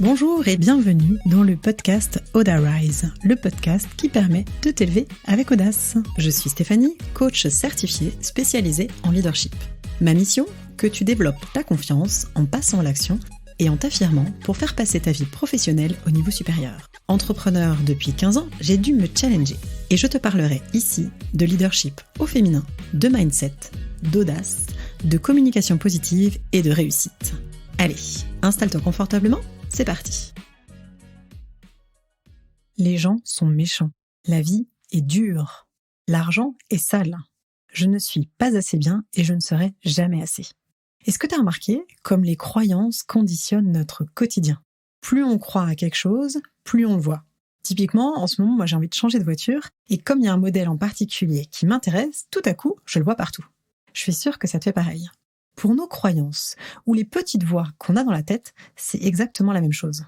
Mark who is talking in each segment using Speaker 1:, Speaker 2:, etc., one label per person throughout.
Speaker 1: Bonjour et bienvenue dans le podcast Audarise, le podcast qui permet de t'élever avec audace. Je suis Stéphanie, coach certifiée spécialisée en leadership. Ma mission, que tu développes ta confiance en passant à l'action et en t'affirmant pour faire passer ta vie professionnelle au niveau supérieur. Entrepreneur depuis 15 ans, j'ai dû me challenger et je te parlerai ici de leadership au féminin, de mindset, d'audace, de communication positive et de réussite. Allez, installe-toi confortablement. C'est parti. Les gens sont méchants. La vie est dure. L'argent est sale. Je ne suis pas assez bien et je ne serai jamais assez. Est-ce que tu as remarqué comme les croyances conditionnent notre quotidien ? Plus on croit à quelque chose, plus on le voit. Typiquement, en ce moment, moi j'ai envie de changer de voiture et comme il y a un modèle en particulier qui m'intéresse, tout à coup, je le vois partout. Je suis sûre que ça te fait pareil. Pour nos croyances, ou les petites voix qu'on a dans la tête, c'est exactement la même chose.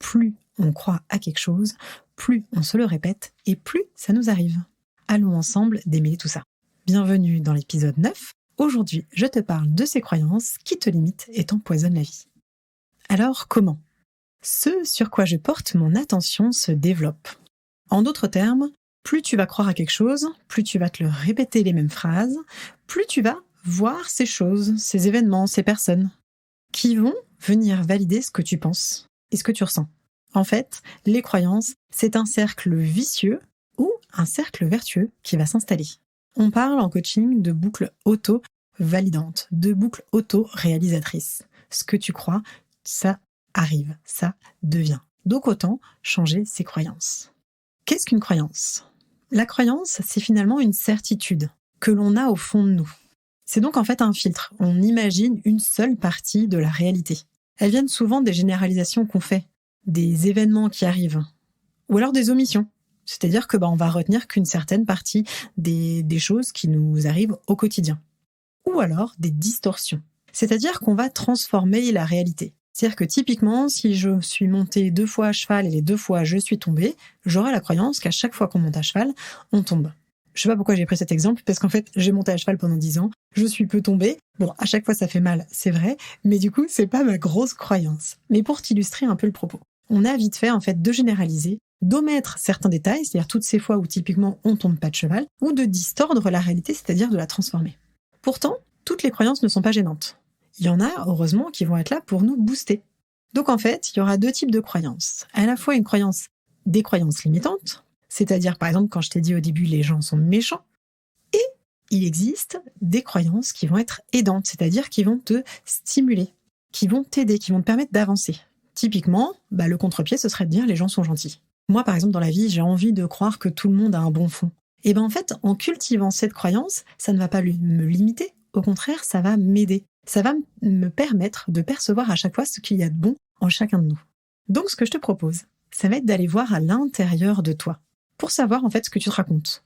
Speaker 1: Plus on croit à quelque chose, plus on se le répète et plus ça nous arrive. Allons ensemble démêler tout ça. Bienvenue dans l'épisode 9. Aujourd'hui, je te parle de ces croyances qui te limitent et t'empoisonnent la vie. Alors, comment ? Ce sur quoi je porte mon attention se développe. En d'autres termes, plus tu vas croire à quelque chose, plus tu vas te le répéter les mêmes phrases, plus tu vas voir ces choses, ces événements, ces personnes qui vont venir valider ce que tu penses et ce que tu ressens. En fait, les croyances, c'est un cercle vicieux ou un cercle vertueux qui va s'installer. On parle en coaching de boucles auto-validantes, de boucles auto-réalisatrices. Ce que tu crois, ça arrive, ça devient. Donc autant changer ses croyances. Qu'est-ce qu'une croyance ? La croyance, c'est finalement une certitude que l'on a au fond de nous. C'est donc en fait un filtre. On imagine une seule partie de la réalité. Elles viennent souvent des généralisations qu'on fait, des événements qui arrivent, ou alors des omissions. C'est-à-dire que on va retenir qu'une certaine partie des choses qui nous arrivent au quotidien. Ou alors des distorsions. C'est-à-dire qu'on va transformer la réalité. C'est-à-dire que typiquement, si je suis montée 2 fois à cheval et les 2 fois je suis tombée, j'aurai la croyance qu'à chaque fois qu'on monte à cheval, on tombe. Je sais pas pourquoi j'ai pris cet exemple, parce qu'en fait, j'ai monté à cheval pendant 10 ans, je suis peu tombée. Bon, à chaque fois ça fait mal, c'est vrai, mais du coup, c'est pas ma grosse croyance. Mais pour t'illustrer un peu le propos, on a vite fait en fait de généraliser, d'omettre certains détails, c'est-à-dire toutes ces fois où typiquement on tombe pas de cheval, ou de distordre la réalité, c'est-à-dire de la transformer. Pourtant, toutes les croyances ne sont pas gênantes. Il y en a, heureusement, qui vont être là pour nous booster. Donc en fait, il y aura 2 types de croyances. À la fois des croyances limitantes, c'est-à-dire, par exemple, quand je t'ai dit au début, les gens sont méchants. Et il existe des croyances qui vont être aidantes, c'est-à-dire qui vont te stimuler, qui vont t'aider, qui vont te permettre d'avancer. Typiquement, le contre-pied, ce serait de dire les gens sont gentils. Moi, par exemple, dans la vie, j'ai envie de croire que tout le monde a un bon fond. Et en fait, en cultivant cette croyance, ça ne va pas me limiter. Au contraire, ça va m'aider. Ça va me permettre de percevoir à chaque fois ce qu'il y a de bon en chacun de nous. Donc, ce que je te propose, ça va être d'aller voir à l'intérieur de toi, pour savoir en fait ce que tu te racontes,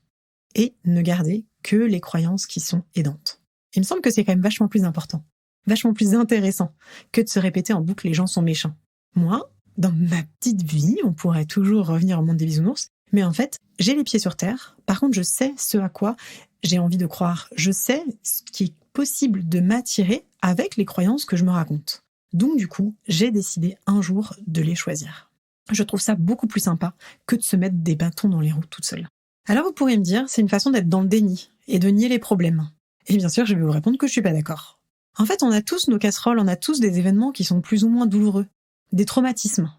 Speaker 1: et ne garder que les croyances qui sont aidantes. Il me semble que c'est quand même vachement plus important, vachement plus intéressant que de se répéter en boucle « les gens sont méchants ». Moi, dans ma petite vie, on pourrait toujours revenir au monde des bisounours, mais en fait, j'ai les pieds sur terre, par contre je sais ce à quoi j'ai envie de croire, je sais ce qui est possible de m'attirer avec les croyances que je me raconte. Donc du coup, j'ai décidé un jour de les choisir. Je trouve ça beaucoup plus sympa que de se mettre des bâtons dans les roues toute seule. Alors vous pourriez me dire, c'est une façon d'être dans le déni et de nier les problèmes. Et bien sûr, je vais vous répondre que je suis pas d'accord. En fait, on a tous nos casseroles, on a tous des événements qui sont plus ou moins douloureux, des traumatismes.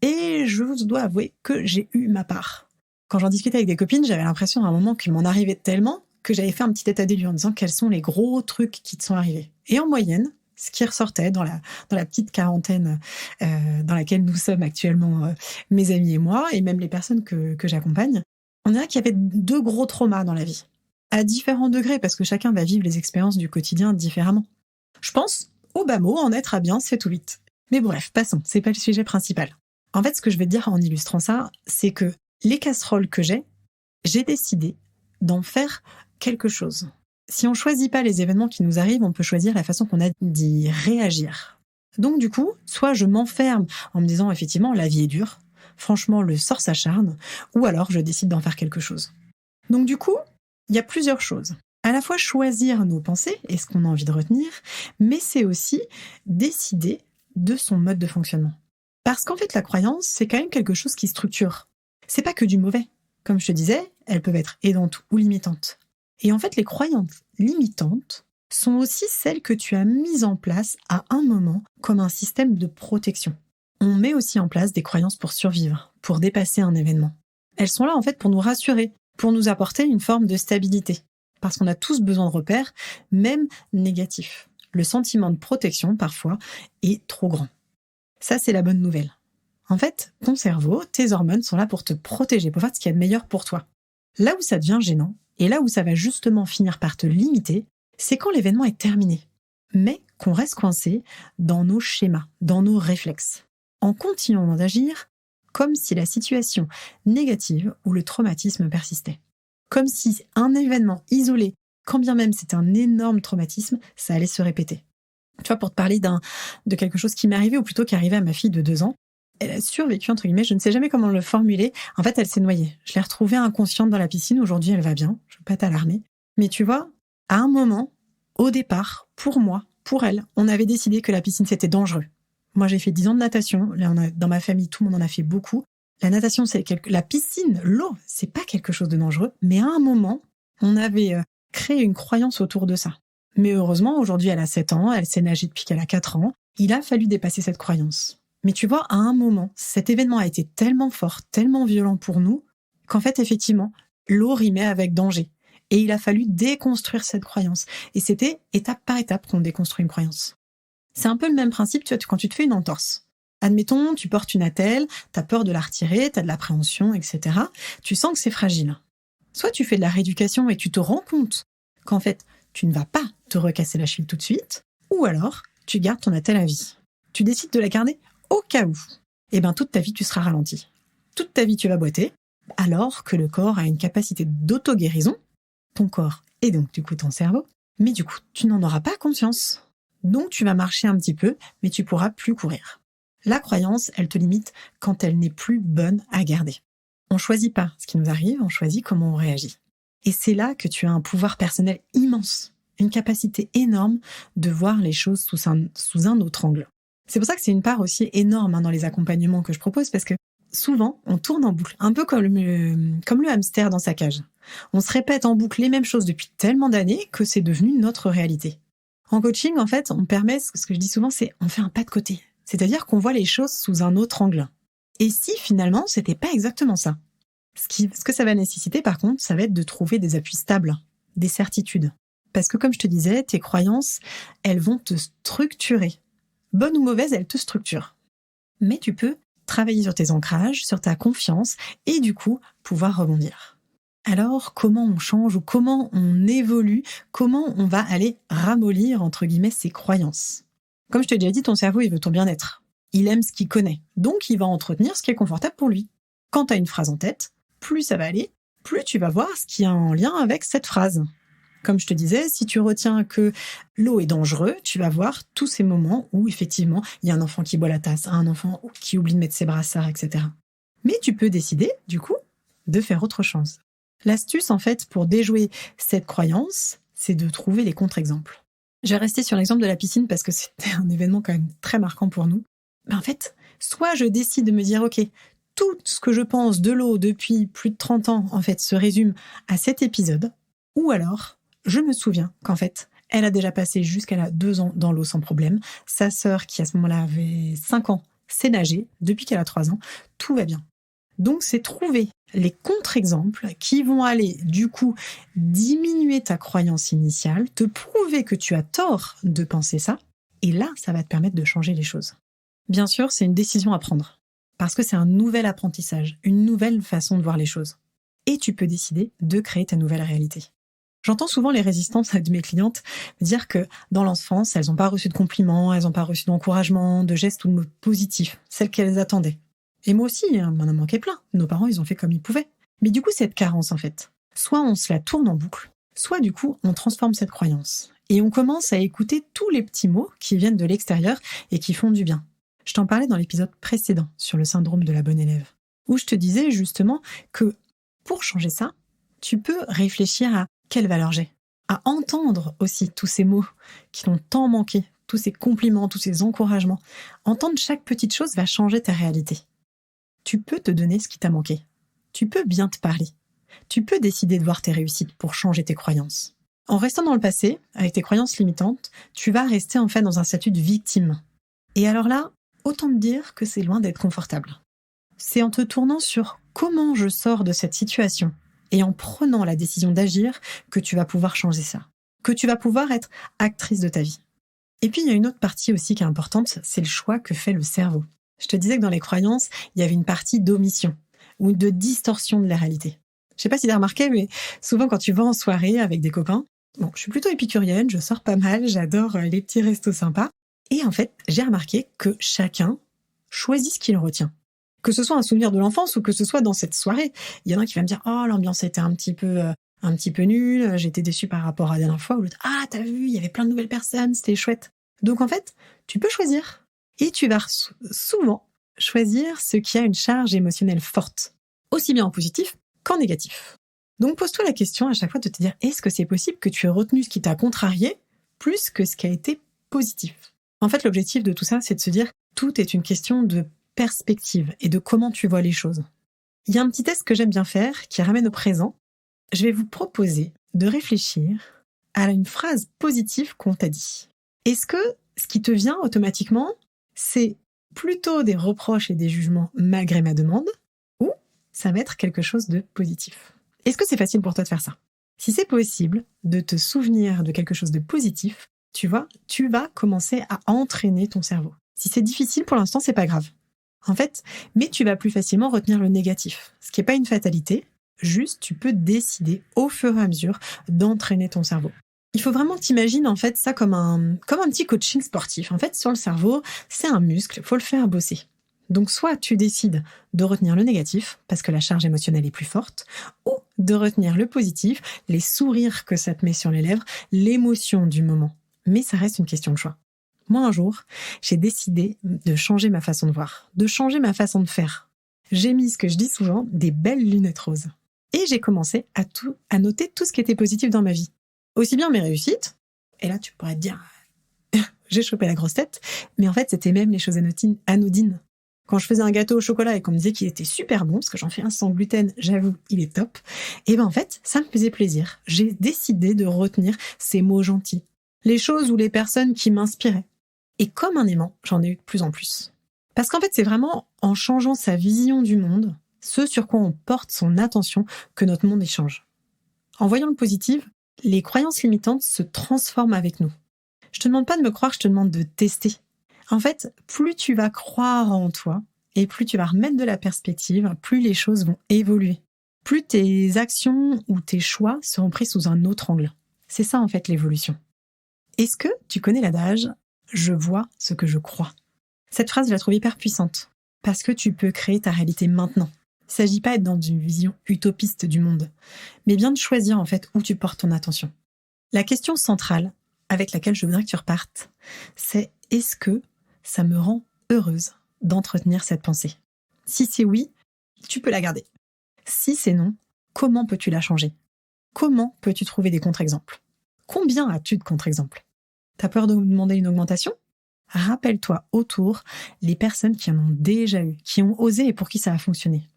Speaker 1: Et je vous dois avouer que j'ai eu ma part. Quand j'en discutais avec des copines, j'avais l'impression à un moment qu'il m'en arrivait tellement que j'avais fait un petit état des lieux en disant quels sont les gros trucs qui te sont arrivés. Et en moyenne, ce qui ressortait dans la petite quarantaine dans laquelle nous sommes actuellement, mes amis et moi, et même les personnes que j'accompagne, on dirait qu'il y avait 2 gros traumas dans la vie, à différents degrés, parce que chacun va vivre les expériences du quotidien différemment. Je pense, au bas mot, en être à bien, c'est tout vite. Mais bref, passons, c'est pas le sujet principal. En fait, ce que je vais te dire en illustrant ça, c'est que les casseroles que j'ai décidé d'en faire quelque chose. Si on choisit pas les événements qui nous arrivent, on peut choisir la façon qu'on a d'y réagir. Donc du coup, soit je m'enferme en me disant effectivement la vie est dure, franchement le sort s'acharne, ou alors je décide d'en faire quelque chose. Donc du coup, il y a plusieurs choses. À la fois choisir nos pensées et ce qu'on a envie de retenir, mais c'est aussi décider de son mode de fonctionnement. Parce qu'en fait, la croyance, c'est quand même quelque chose qui structure. C'est pas que du mauvais. Comme je te disais, elles peuvent être aidantes ou limitantes. Et en fait, les croyances limitantes sont aussi celles que tu as mises en place à un moment comme un système de protection. On met aussi en place des croyances pour survivre, pour dépasser un événement. Elles sont là en fait pour nous rassurer, pour nous apporter une forme de stabilité. Parce qu'on a tous besoin de repères, même négatifs. Le sentiment de protection, parfois, est trop grand. Ça, c'est la bonne nouvelle. En fait, ton cerveau, tes hormones sont là pour te protéger, pour faire ce qu'il y a de meilleur pour toi. Là où ça devient gênant, et là où ça va justement finir par te limiter, c'est quand l'événement est terminé, mais qu'on reste coincé dans nos schémas, dans nos réflexes, en continuant d'agir comme si la situation négative ou le traumatisme persistait. Comme si un événement isolé, quand bien même c'est un énorme traumatisme, ça allait se répéter. Tu vois, pour te parler de quelque chose qui m'est arrivé, ou plutôt qui est arrivé à ma fille de 2 ans, elle a survécu, entre guillemets, je ne sais jamais comment le formuler. En fait, elle s'est noyée. Je l'ai retrouvée inconsciente dans la piscine. Aujourd'hui, elle va bien. Je ne veux pas t'alarmer. Mais tu vois, à un moment, au départ, pour moi, pour elle, on avait décidé que la piscine, c'était dangereux. Moi, j'ai fait 10 ans de natation. Là, dans ma famille, tout le monde en a fait beaucoup. La natation, la piscine, l'eau, c'est pas quelque chose de dangereux. Mais à un moment, on avait créé une croyance autour de ça. Mais heureusement, aujourd'hui, elle a 7 ans. Elle sait nager depuis qu'elle a 4 ans. Il a fallu dépasser cette croyance. Mais tu vois, à un moment, cet événement a été tellement fort, tellement violent pour nous, qu'en fait, effectivement, l'eau rimait avec danger. Et il a fallu déconstruire cette croyance. Et c'était étape par étape qu'on déconstruit une croyance. C'est un peu le même principe, tu vois, quand tu te fais une entorse. Admettons, tu portes une attelle, t'as peur de la retirer, t'as de l'appréhension, etc. Tu sens que c'est fragile. Soit tu fais de la rééducation et tu te rends compte qu'en fait, tu ne vas pas te recasser la cheville tout de suite, ou alors, tu gardes ton attelle à vie. Tu décides de la garder au cas où. Et bien, toute ta vie, tu seras ralenti. Toute ta vie, tu vas boiter, alors que le corps a une capacité d'auto-guérison, ton corps et donc du coup ton cerveau, mais du coup, tu n'en auras pas conscience. Donc, tu vas marcher un petit peu, mais tu pourras plus courir. La croyance, elle te limite quand elle n'est plus bonne à garder. On choisit pas ce qui nous arrive, on choisit comment on réagit. Et c'est là que tu as un pouvoir personnel immense, une capacité énorme de voir les choses sous un autre angle. C'est pour ça que c'est une part aussi énorme dans les accompagnements que je propose, parce que souvent, on tourne en boucle, un peu comme le hamster dans sa cage. On se répète en boucle les mêmes choses depuis tellement d'années que c'est devenu notre réalité. En coaching, en fait, on permet, ce que je dis souvent, c'est on fait un pas de côté. C'est-à-dire qu'on voit les choses sous un autre angle. Et si finalement, c'était pas exactement ça? Ce que ça va nécessiter, par contre, ça va être de trouver des appuis stables, des certitudes. Parce que comme je te disais, tes croyances, elles vont te structurer. Bonne ou mauvaise, elles te structurent. Mais tu peux travailler sur tes ancrages, sur ta confiance, et du coup, pouvoir rebondir. Alors, comment on change ou comment on évolue, comment on va aller ramollir, entre guillemets, ses croyances? Comme je te l'ai déjà dit, ton cerveau, il veut ton bien-être. Il aime ce qu'il connaît, donc il va entretenir ce qui est confortable pour lui. Quand tu as une phrase en tête, plus ça va aller, plus tu vas voir ce qui est en lien avec cette phrase. Comme je te disais, si tu retiens que l'eau est dangereuse, tu vas voir tous ces moments où effectivement il y a un enfant qui boit la tasse, un enfant qui oublie de mettre ses brassards, etc. Mais tu peux décider, du coup, de faire autre chose. L'astuce, en fait, pour déjouer cette croyance, c'est de trouver les contre-exemples. Je vais rester sur l'exemple de la piscine parce que c'était un événement quand même très marquant pour nous. Mais en fait, soit je décide de me dire, ok, tout ce que je pense de l'eau depuis plus de 30 ans, en fait, se résume à cet épisode, ou alors je me souviens qu'en fait, elle a déjà passé jusqu'à 2 ans dans l'eau sans problème. Sa sœur, qui à ce moment-là avait 5 ans, sait nager. Depuis qu'elle a 3 ans, tout va bien. Donc, c'est trouver les contre-exemples qui vont aller, du coup, diminuer ta croyance initiale, te prouver que tu as tort de penser ça. Et là, ça va te permettre de changer les choses. Bien sûr, c'est une décision à prendre. Parce que c'est un nouvel apprentissage, une nouvelle façon de voir les choses. Et tu peux décider de créer ta nouvelle réalité. J'entends souvent les résistances de mes clientes dire que dans l'enfance, elles n'ont pas reçu de compliments, elles n'ont pas reçu d'encouragement, de gestes ou de mots positifs, celles qu'elles attendaient. Et moi aussi, m'en a manqué plein. Nos parents, ils ont fait comme ils pouvaient. Mais du coup, cette carence, en fait, soit on se la tourne en boucle, soit du coup, on transforme cette croyance. Et on commence à écouter tous les petits mots qui viennent de l'extérieur et qui font du bien. Je t'en parlais dans l'épisode précédent sur le syndrome de la bonne élève, où je te disais justement que pour changer ça, tu peux réfléchir à quelle valeur j'ai, à entendre aussi tous ces mots qui t'ont tant manqué tous ces compliments, tous ces encouragements. Entendre chaque petite chose va changer ta réalité. Tu peux te donner ce qui t'a manqué. Tu peux bien te parler. Tu peux décider de voir tes réussites pour changer tes croyances. En restant dans le passé, avec tes croyances limitantes, tu vas rester en fait dans un statut de victime. Et alors là, autant te dire que c'est loin d'être confortable. C'est en te tournant sur comment je sors de cette situation et en prenant la décision d'agir que tu vas pouvoir changer ça, que tu vas pouvoir être actrice de ta vie. Et puis il y a une autre partie aussi qui est importante, c'est le choix que fait le cerveau. Je te disais que dans les croyances, il y avait une partie d'omission ou de distorsion de la réalité. Je sais pas si tu as remarqué, mais souvent quand tu vas en soirée avec des copains, bon, je suis plutôt épicurienne, je sors pas mal, j'adore les petits restos sympas. Et en fait, j'ai remarqué que chacun choisit ce qu'il retient. Que ce soit un souvenir de l'enfance ou que ce soit dans cette soirée. Il y en a un qui va me dire « Oh, l'ambiance était un petit peu nulle, j'étais déçue par rapport à la dernière fois. » Ou l'autre « Ah, t'as vu, il y avait plein de nouvelles personnes, c'était chouette. » Donc en fait, tu peux choisir. Et tu vas souvent choisir ce qui a une charge émotionnelle forte, aussi bien en positif qu'en négatif. Donc pose-toi la question à chaque fois de te dire « Est-ce que c'est possible que tu aies retenu ce qui t'a contrarié plus que ce qui a été positif ?» En fait, l'objectif de tout ça, c'est de se dire « Tout est une question de perspective et de comment tu vois les choses. » Il y a un petit test que j'aime bien faire qui ramène au présent. Je vais vous proposer de réfléchir à une phrase positive qu'on t'a dit. Est-ce que ce qui te vient automatiquement, c'est plutôt des reproches et des jugements malgré ma demande, ou ça va être quelque chose de positif? Est-ce que c'est facile pour toi de faire ça? Si c'est possible de te souvenir de quelque chose de positif, tu vois, tu vas commencer à entraîner ton cerveau. Si c'est difficile pour l'instant, c'est pas grave. En fait, mais tu vas plus facilement retenir le négatif, ce qui n'est pas une fatalité, juste tu peux décider au fur et à mesure d'entraîner ton cerveau. Il faut vraiment que tu imagines en fait ça comme un petit coaching sportif. En fait, sur le cerveau, c'est un muscle, il faut le faire bosser. Donc soit tu décides de retenir le négatif, parce que la charge émotionnelle est plus forte, ou de retenir le positif, les sourires que ça te met sur les lèvres, l'émotion du moment. Mais ça reste une question de choix. Moi, un jour, j'ai décidé de changer ma façon de voir, de changer ma façon de faire. J'ai mis, ce que je dis souvent, des belles lunettes roses. Et j'ai commencé à noter tout ce qui était positif dans ma vie. Aussi bien mes réussites, et là tu pourrais te dire, j'ai chopé la grosse tête, mais en fait c'était même les choses anodines. Quand je faisais un gâteau au chocolat et qu'on me disait qu'il était super bon, parce que j'en fais un sans gluten, j'avoue, il est top, et ben en fait, ça me faisait plaisir. J'ai décidé de retenir ces mots gentils, les choses ou les personnes qui m'inspiraient. Et comme un aimant, j'en ai eu de plus en plus. Parce qu'en fait, c'est vraiment en changeant sa vision du monde, ce sur quoi on porte son attention, que notre monde y change. En voyant le positif, les croyances limitantes se transforment avec nous. Je te demande pas de me croire, je te demande de tester. En fait, plus tu vas croire en toi, et plus tu vas remettre de la perspective, plus les choses vont évoluer. Plus tes actions ou tes choix seront pris sous un autre angle. C'est ça en fait l'évolution. Est-ce que tu connais l'adage « je vois ce que je crois ». Cette phrase, je la trouve hyper puissante, parce que tu peux créer ta réalité maintenant. Il ne s'agit pas d'être dans une vision utopiste du monde, mais bien de choisir en fait où tu portes ton attention. La question centrale avec laquelle je voudrais que tu repartes, c'est est-ce que ça me rend heureuse d'entretenir cette pensée? Si c'est oui, tu peux la garder. Si c'est non, comment peux-tu la changer? Comment peux-tu trouver des contre-exemples? Combien as-tu de contre-exemples? T'as peur de demander une augmentation? Rappelle-toi autour les personnes qui en ont déjà eu, qui ont osé et pour qui ça a fonctionné.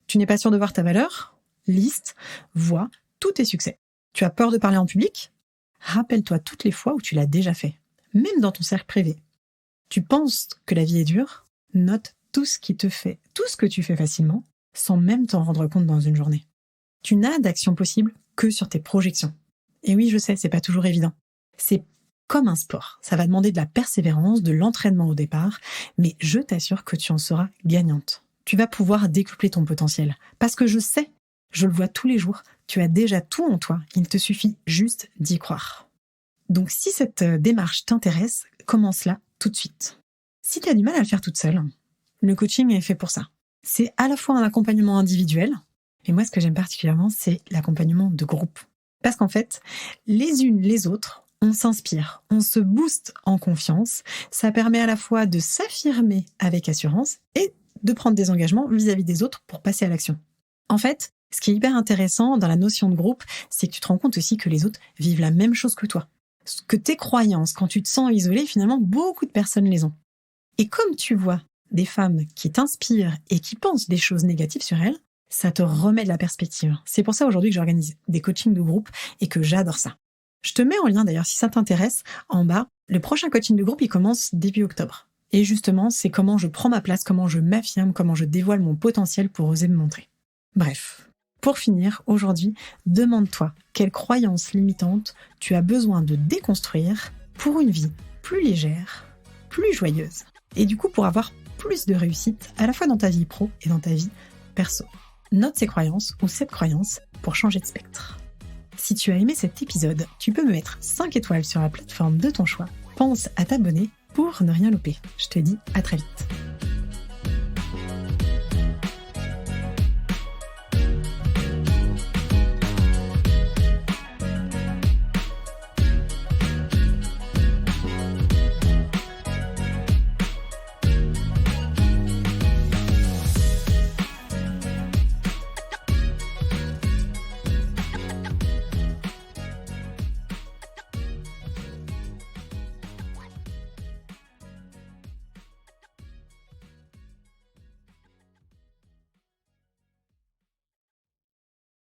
Speaker 1: Tu n'es pas sûr de voir ta valeur? Liste, vois tous tes succès. Tu as peur de parler en public? Rappelle-toi toutes les fois où tu l'as déjà fait, même dans ton cercle privé. Tu penses que la vie est dure? Note tout ce que tu fais facilement, sans même t'en rendre compte dans une journée. Tu n'as d'action possible que sur tes projections. Et oui, je sais, c'est pas toujours évident. C'est comme un sport. Ça va demander de la persévérance, de l'entraînement au départ, mais je t'assure que tu en seras gagnante. Tu vas pouvoir décupler ton potentiel. Parce que je sais, je le vois tous les jours, tu as déjà tout en toi. Il te suffit juste d'y croire. Donc si cette démarche t'intéresse, commence là tout de suite. Si tu as du mal à le faire toute seule, le coaching est fait pour ça. C'est à la fois un accompagnement individuel, mais moi ce que j'aime particulièrement, c'est l'accompagnement de groupe. Parce qu'en fait, les unes les autres, on s'inspire, on se booste en confiance. Ça permet à la fois de s'affirmer avec assurance et de prendre des engagements vis-à-vis des autres pour passer à l'action. En fait, ce qui est hyper intéressant dans la notion de groupe, c'est que tu te rends compte aussi que les autres vivent la même chose que toi. que tes croyances, quand tu te sens isolé, finalement, beaucoup de personnes les ont. Et comme tu vois des femmes qui t'inspirent et qui pensent des choses négatives sur elles, ça te remet de la perspective. C'est pour ça aujourd'hui que j'organise des coachings de groupe et que j'adore ça. Je te mets en lien d'ailleurs si ça t'intéresse en bas. Le prochain coaching de groupe, il commence début octobre. Et justement, c'est comment je prends ma place, comment je m'affirme, comment je dévoile mon potentiel pour oser me montrer. Bref, pour finir, aujourd'hui, demande-toi quelles croyances limitantes tu as besoin de déconstruire pour une vie plus légère, plus joyeuse. Et du coup, pour avoir plus de réussite à la fois dans ta vie pro et dans ta vie perso. Note ces croyances ou cette croyance pour changer de spectre. Si tu as aimé cet épisode, tu peux me mettre 5 étoiles sur la plateforme de ton choix. Pense à t'abonner pour ne rien louper. Je te dis à très vite.